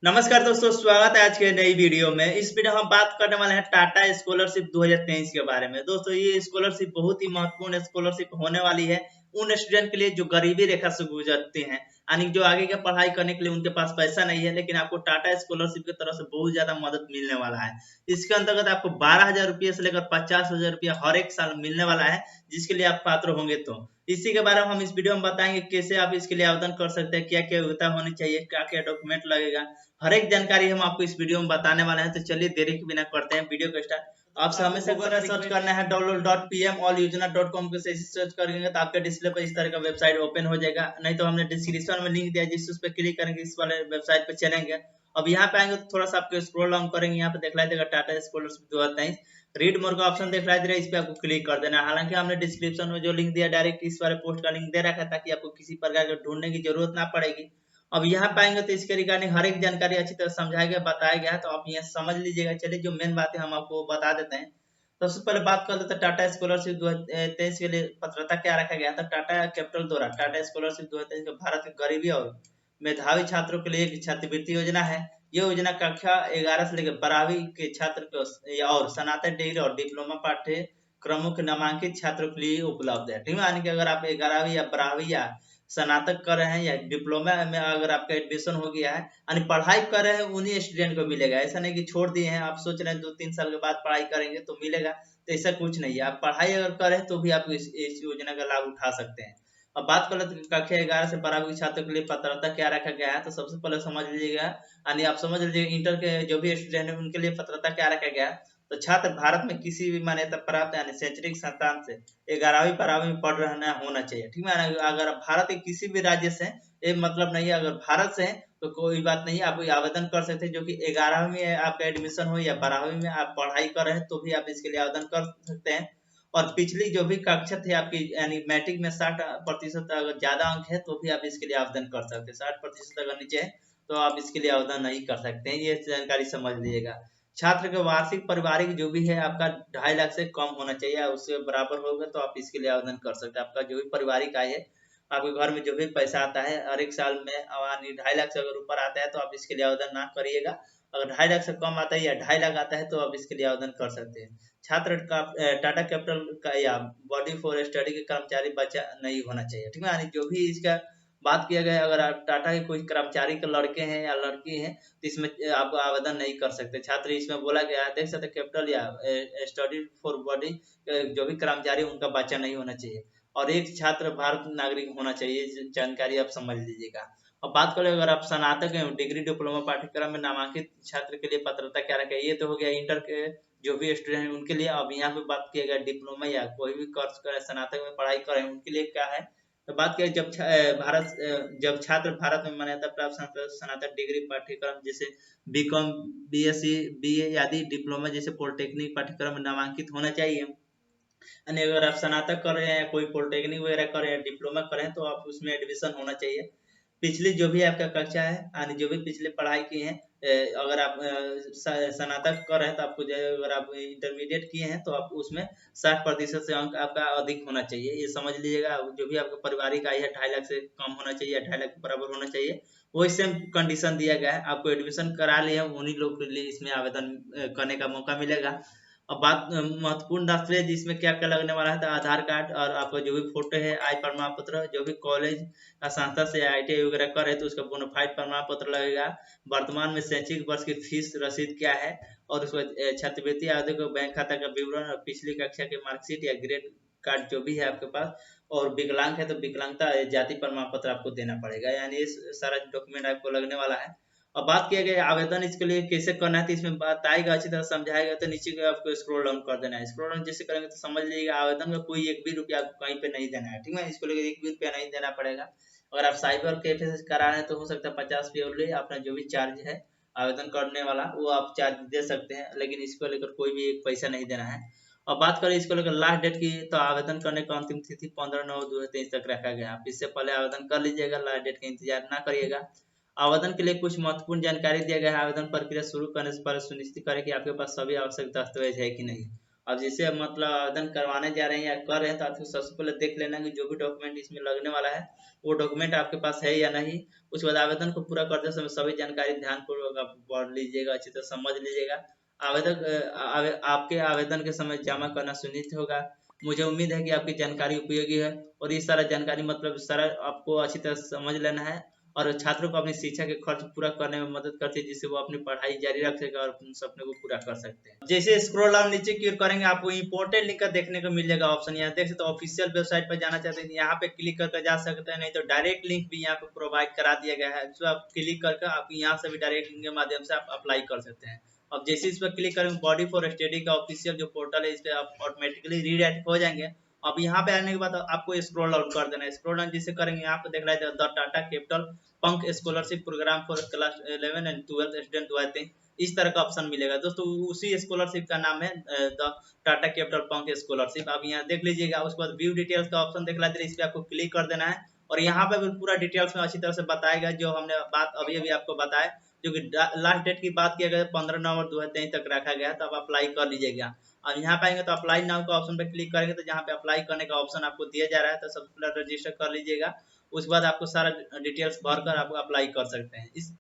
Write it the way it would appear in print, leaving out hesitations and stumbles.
नमस्कार दोस्तों, स्वागत है आज के नई वीडियो में। इस वीडियो में हम बात करने वाले हैं टाटा स्कॉलरशिप 2023 के बारे में। दोस्तों, ये स्कॉलरशिप बहुत ही महत्वपूर्ण स्कॉलरशिप होने वाली है उन स्टूडेंट के लिए जो गरीबी रेखा से गुजरते हैं, यानी जो आगे की पढ़ाई करने के लिए उनके पास पैसा नहीं है, लेकिन आपको टाटा स्कॉलरशिप की तरफ से बहुत ज्यादा मदद मिलने वाला है। इसके अंतर्गत आपको 12,000 रुपये से लेकर 50,000 रुपया हर एक साल मिलने वाला है, जिसके लिए आप पात्र होंगे। तो इसी के बारे में हम इस वीडियो में बताएंगे कैसे आप इसके लिए आवेदन कर सकते हैं, क्या क्या योग्यता होनी चाहिए, क्या क्या डॉक्यूमेंट लगेगा, हर एक जानकारी हम आपको इस वीडियो में बताने वाले हैं। तो चलिए देरी के बिना करते हैं वीडियो को स्टार्ट। आपसे हमेशा सर्च करना है download.pmallyoजना.com को से सर्च करेंगे तो आपके डिस्प्ले पर इस तरह का वेबसाइट ओपन हो जाएगा। नहीं तो हमने डिस्क्रिप्शन में लिंक दिया, जिस उस पर क्लिक करेंगे इस वाले वेबसाइट पे चलेंगे। अब यहाँ पे आएंगे तो थोड़ा सा आपको स्क्रॉल डाउन करेंगे, यहाँ पे दिखलाई देगा टाटा स्कॉलरशिप 2023 रीड मोर का ऑप्शन दिखलाई दे रहा है, इस पे आपको क्लिक कर देना है। हालांकि हमने डिस्क्रिप्शन में जो लिंक दिया डायरेक्ट इस वाले पोस्ट का लिंक दे रखा है, ताकि आपको किसी प्रकार का ढूंढने की जरूरत ना पड़ेगी। अब यहाँ पाएंगे तो इसके रिगार्डिंग हर एक जानकारी अच्छी तरह समझाया गया, बताया गया है, तो आप यहाँ समझ लीजिएगा। चलिए जो मेन बात है हम आपको बता देते हैं। सबसे पहले बात कर लेते हैं टाटा स्कॉलरशिप 2023 के लिए पात्रता क्या रखा गया था। टाटा कैपिटल द्वारा टाटा स्कॉलरशिप 2023 भारत के गरीबी और मेधावी छात्रों के लिए एक छात्रवृत्ति योजना है। ये योजना कक्षा 11 से लेकर 12वीं के छात्र को और स्नातक डिग्री और डिप्लोमा पाठ्यक्रमों के नामांकित छात्रों के लिए उपलब्ध है। ठीक है, यानी कि अगर आप 11वीं या 12वीं या स्नातक कर रहे हैं या डिप्लोमा में अगर आपका एडमिशन हो गया है, यानी पढ़ाई कर रहे हैं, उन्हीं स्टूडेंट को मिलेगा। ऐसा नहीं कि छोड़ दिए हैं, आप सोच रहे हैं 2-3 साल के बाद पढ़ाई करेंगे तो मिलेगा, तो ऐसा कुछ नहीं है। आप पढ़ाई अगर करें तो भी आप इस योजना का लाभ उठा सकते हैं। अब बात कर लेते हैं कक्षा 11 से 12वीं छात्रों के लिए पात्रता क्या रखा गया है। तो सबसे पहले समझ लीजिएगा, यानी आप समझ लीजिए इंटर के जो भी स्टूडेंट है उनके लिए पात्रता क्या रखा गया है। तो छात्र भारत में किसी भी मान्यता प्राप्त यानी शैक्षणिक संस्थान से 11वीं 12वीं में पढ़ रहना होना चाहिए। ठीक है, अगर आप भारत के किसी भी राज्य से, ये मतलब नहीं है अगर भारत से है तो कोई बात नहीं, आप आवेदन कर सकते हैं। जो कि 11वीं में आपका एडमिशन हो या 12वीं में आप पढ़ाई कर रहे हैं तो भी आप इसके लिए आवेदन कर सकते हैं। और पिछली जो भी कक्षा थी आपकी, यानी मैट्रिक में 60% अगर ज्यादा अंक है तो भी आप इसके लिए आवेदन कर सकते हैं। 60% अगर नीचे है तो आप इसके लिए आवेदन नहीं कर सकते हैं, ये जानकारी समझ लीजिएगा। छात्र का वार्षिक पारिवारिक जो भी है आपका 2.5 लाख से कम होना चाहिए, उससे बराबर होगा तो आप इसके लिए आवेदन कर सकते हैं। आपका जो भी पारिवारिक आय है, आपके घर में जो भी पैसा आता है हर एक साल में, 2.5 लाख से अगर ऊपर आता है तो आप इसके लिए आवेदन ना करिएगा। अगर 2.5 लाख से कम आता है या 2.5 लाख आता है तो आप इसके लिए आवेदन कर सकते हैं। छात्र का टाटा कैपिटल का या बॉडी फॉर स्टडी के कर्मचारी बच्चा नहीं होना चाहिए। ठीक है, यानी जो भी इसका बात किया गया है, अगर आप टाटा के कोई कर्मचारी के लड़के हैं या लड़की हैं तो इसमें आप आवेदन नहीं कर सकते। छात्र इसमें बोला गया है, देख सकते कैपिटल या स्टडी फॉर बॉडी जो भी कर्मचारी उनका बच्चा नहीं होना चाहिए। और एक छात्र भारत नागरिक होना चाहिए, जानकारी आप समझ लीजिएगा। अब बात करें अगर आप स्नातक डिग्री डिप्लोमा पाठ्यक्रम में नामांकित छात्र के लिए पात्रता क्या रखें। ये तो हो गया इंटर के जो भी स्टूडेंट हैं उनके लिए। अब यहाँ पे बात किया गया डिप्लोमा या कोई भी कोर्स करें, स्नातक में पढ़ाई करें, उनके लिए क्या है। तो बात किया जब छात्र भारत में मान्यता प्राप्त स्नातक डिग्री पाठ्यक्रम जैसे बीकॉम, बीएससी, बीए आदि डिप्लोमा जैसे पॉलिटेक्निक पाठ्यक्रम में नामांकित होना चाहिए। यानी अगर आप स्नातक कर रहे हैं, कोई पॉलिटेक्निक वगैरह कर रहे हैं, डिप्लोमा कर रहे हैं, तो आप उसमें एडमिशन होना चाहिए। पिछली जो भी आपका कक्षा है, यानी जो भी पिछले पढ़ाई की है, अगर आप स्नातक कर रहे हैं तो आपको अगर आप इंटरमीडिएट किए हैं तो आप उसमें 60% से अंक आपका अधिक होना चाहिए। ये समझ लीजिएगा। जो भी आपका पारिवारिक आय है 2.5 लाख से कम होना चाहिए, 2.5 लाख के बराबर होना चाहिए। वही सेम कंडीशन दिया गया है। आपको एडमिशन करा लिए उन्हीं लोग के लिए इसमें आवेदन करने का मौका मिलेगा। अब बात महत्वपूर्ण दस्तावेज इसमें क्या क्या लगने वाला है। तो आधार कार्ड और आपका जो भी फोटो है, आय प्रमाण पत्र, जो भी कॉलेज संस्था से ITI वगैरह करे तो उसका बोनाफाइड प्रमाण पत्र लगेगा। वर्तमान में शैक्षिक वर्ष की फीस रसीद क्या है, और उसको छात्रवृत्ति आवेदक को बैंक खाता का विवरण और पिछली कक्षा के मार्कशीट या ग्रेड कार्ड जो भी है आपके पास, और विकलांग है तो विकलांगता जाति प्रमाण पत्र आपको देना पड़ेगा। यानी ये सारा डॉक्यूमेंट आपको लगने वाला है। अब बात किया गया आवेदन इसके लिए कैसे करना है, तो इसमें बताएगा, अच्छी तरह समझाएगा। तो नीचे का आपको स्क्रॉल डाउन कर देना है। स्क्रॉल डाउन जैसे करेंगे तो समझ लीजिएगा आवेदन का कोई 1 भी रुपया आपको कहीं पे नहीं देना है। ठीक है, इसको लेकर 1 भी रुपया नहीं देना पड़ेगा। अगर आप साइबर कैफे से करा रहे हैं तो हो सकता है 50 रुपये अपना जो भी चार्ज है आवेदन करने वाला वो आप चार्ज दे सकते हैं, लेकिन इसको लेकर कोई भी एक पैसा नहीं देना है। और बात करें इसको लेकर लास्ट डेट की, तो आवेदन करने का अंतिम तिथि 15/9/2023 तक रखा गया। आप इससे पहले आवेदन कर लीजिएगा, लास्ट डेट का इंतजार ना करिएगा। आवेदन के लिए कुछ महत्वपूर्ण जानकारी दिया गया है। आवेदन प्रक्रिया शुरू करने से पहले सुनिश्चित करें कि आपके पास सभी आवश्यक दस्तावेज है कि नहीं। अब जैसे मतलब आवेदन करवाने जा रहे हैं या कर रहे हैं तो आपको सबसे पहले देख लेना कि जो भी डॉक्यूमेंट इसमें लगने वाला है वो डॉक्यूमेंट आपके पास है या नहीं। उसके बाद आवेदन को पूरा करते समय सभी जानकारी ध्यानपूर्वक आप पढ़ लीजिएगा, अच्छी तरह समझ लीजिएगा। आवेदक आपके आवेदन के समय जमा करना सुनिश्चित होगा। मुझे उम्मीद है कि आपकी जानकारी उपयोगी है और ये सारा जानकारी मतलब सारा आपको अच्छी तरह समझ लेना है और छात्रों को अपनी शिक्षा के खर्च पूरा करने में मदद करती है, जिससे वो अपनी पढ़ाई जारी रख सके और अपने सपने को पूरा कर सकते हैं। जैसे स्क्रॉल डाउन नीचे क्लिक करेंगे आपको इंपॉर्टेंट लिंक देखने को मिल जाएगा ऑप्शन, यहाँ देख सकते हो ऑफिशियल वेबसाइट पर जाना चाहते हैं यहाँ पे क्लिक करके जा सकते हैं, नहीं तो डायरेक्ट लिंक भी यहाँ पे प्रोवाइड करा दिया गया है, जो आप क्लिक करके आप यहाँ से भी डायरेक्ट लिंक के माध्यम से आप अप्लाई कर सकते हैं। अब जैसे इस पर क्लिक करेंगे बॉडी फॉर स्टडी का ऑफिशियल जो पोर्टल है इस पर आप ऑटोमेटिकली रीडायरेक्ट हो जाएंगे। अब यहाँ पे आने के बाद आपको स्क्रॉल डाउन कर देना है। स्क्रॉल डाउन जिसे करेंगे यहाँ पे देख रहे हैं the Tata Capital Pankh scholarship programme for class 11 and 12 student 2023, इस तरह का ऑप्शन मिलेगा दोस्तों। उसी स्कॉलरशिप का नाम है the Tata Capital Pankh scholarship. आप यहाँ देख लीजिएगा। उसके बाद व्यू डिटेल्स का ऑप्शन देख लीजिए, इस पर आपको क्लिक कर देना है और यहाँ पे पूरा डिटेल्स में अच्छी तरह से बताएगा जो हमने बात अभी अभी आपको बताया, जो कि लास्ट डेट की बात किया गया 15 नवंबर 2023 तक रखा गया है, तो आप अप्लाई कर लीजिएगा। अब यहाँ पे आएंगे तो अप्लाई नाउ का ऑप्शन पे क्लिक करेंगे तो जहाँ पे अप्लाई करने का ऑप्शन आपको दिया जा रहा है, तो सबसे पहले रजिस्टर कर लीजिएगा। उसके बाद आपको सारा डिटेल्स भरकर आपको अप्लाई कर सकते हैं। इस